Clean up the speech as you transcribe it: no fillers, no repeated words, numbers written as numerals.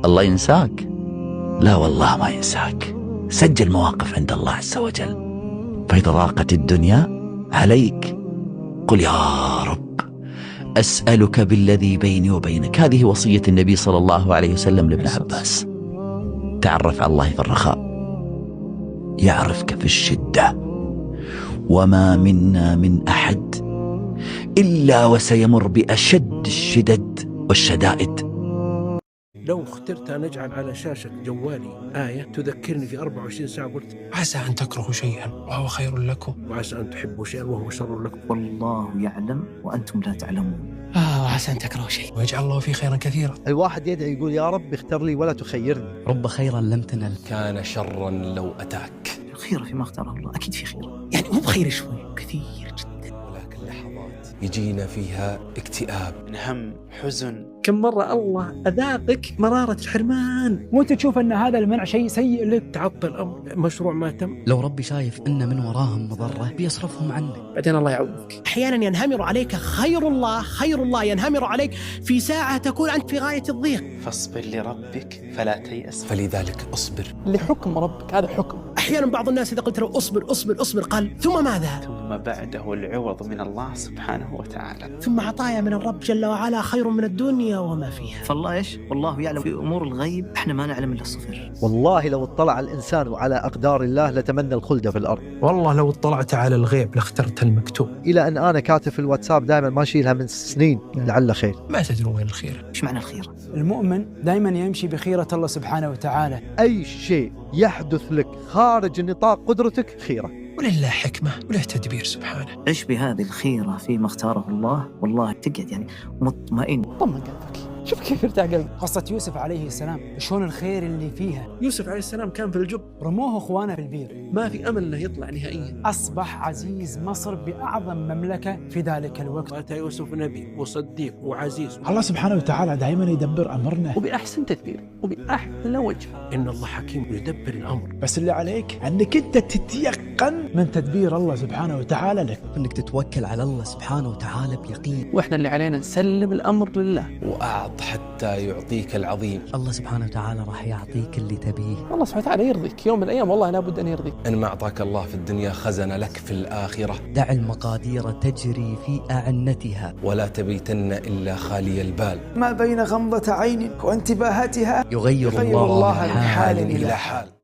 الله ينساك؟ لا والله ما ينساك. سجل مواقف عند الله عز وجل، فإذا ضاقت الدنيا عليك قل يا رب أسألك بالذي بيني وبينك. هذه وصية النبي صلى الله عليه وسلم لابن عباس. تعرف على الله في الرخاء يعرفك في الشدة، وما منا من أحد إلا وسيمر بأشد الشدد والشدائد. لو اخترت أن أجعل على شاشة جوالي آية تذكرني في 24 ساعة قلت عسى أن تكرهوا شيئا وهو خير لكم، وعسى أن تحبوا شيئا وهو شر لكم، والله يعلم وأنتم لا تعلمون. وعسى أن تكرهوا شيء ويجعل الله فيه خيرا كثيرا. الواحد يدعي يقول يا رب اختر لي ولا تخيرني. رب خيرا لم تنل كان شرا لو أتاك. الخير فيما اختاره الله، أكيد في خير، يعني مو بخير شوي، كثير جدا. ولكن لحظات يجينا فيها اكتئاب، هم، حزن. كم مرة الله أذاقك مرارة الحرمان وانت تشوف أن هذا المنع شيء سيء لك، تعطل الأمر، مشروع ما تم. لو ربي شايف أن من وراهم مضرة بيصرفهم عنك، بعدين الله يعوضك. أحيانا ينهمر عليك خير الله ينهمر عليك في ساعة تكون أنت في غاية الضيق. فاصبر لربك فلا تيأس، فلذلك أصبر لحكم ربك، هذا حكم. أحيانا بعض الناس إذا قلت له أصبر قال ثم ماذا؟ ثم بعده العوض من الله سبحانه وتعالى، ثم عطايا من الرب جل وعلا خير من الدنيا وما فيها. فالله إيش؟ والله يعلم في أمور الغيب إحنا ما نعلم إلا الصفر. والله لو اطلع الإنسان على أقدار الله لتمنى الخلد في الأرض. والله لو اطلعت على الغيب لاخترت المكتوب. إلى أن أنا كاتب في الواتساب دائما ما أشيلها من سنين لعل خير. ما تدرون وين الخير. إيش معنى الخير؟ المؤمن دائما يمشي بخيرة الله سبحانه وتعالى. أي شيء يحدث لك خارج نطاق قدرتك خيرة، ولله حكمة وله تدبير سبحانه. عش بهذه الخيرة فيما اختاره الله، والله تقعد يعني مطمئن. طمن قلبك، شوف كيف ارتاح قلبك. قصة يوسف عليه السلام شلون الخير اللي فيها. يوسف عليه السلام كان في الجب، رموه اخوانه في البير، ما في أمل أنه يطلع نهائيا. أصبح عزيز مصر بأعظم مملكة في ذلك الوقت. أتى يوسف نبي وصديق وعزيز. الله سبحانه وتعالى دائما يدبر أمرنا وبأحسن تدبير وبأحلى وجه. إن الله حكيم يدبر الأمر. بس اللي عليك أنك أنت تتيقن من تدبير الله سبحانه وتعالى لك، أنك تتوكل على الله سبحانه وتعالى بيقين. وإحنا اللي علينا نسلم الأمر لله. وأعط حتى يعطيك العظيم. الله سبحانه وتعالى راح يعطيك اللي تبيه. الله سبحانه وتعالى يرضيك يوم من الأيام، والله لابد أن يرضيك. إن ما أعطاك الله في الدنيا خزن لك في الآخرة. دع المقادير تجري في أعنتها، ولا تبيتن إلا خالي البال. ما بين غمضة عين وانتباهاتها يغير الله من حال إلى حال.